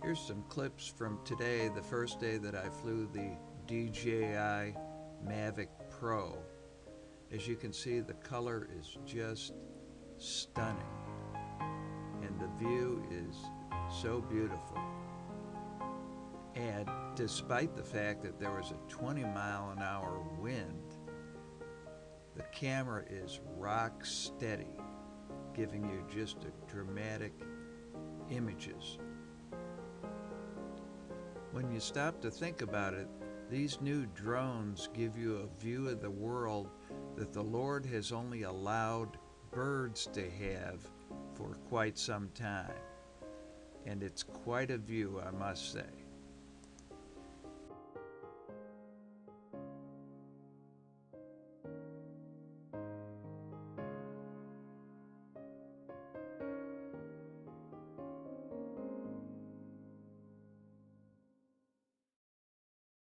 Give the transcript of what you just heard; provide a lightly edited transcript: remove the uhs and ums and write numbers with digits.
Here's some clips from today, the first day that I flew the DJI Mavic Pro. As you can see, the color is just stunning, and the view is so beautiful. And despite the fact that there was a 20-mile-an-hour wind, the camera is rock steady, giving you just a dramatic images. When you stop to think about it, these new drones give you a view of the world that the Lord has only allowed birds to have for quite some time. And it's quite a view, I must say.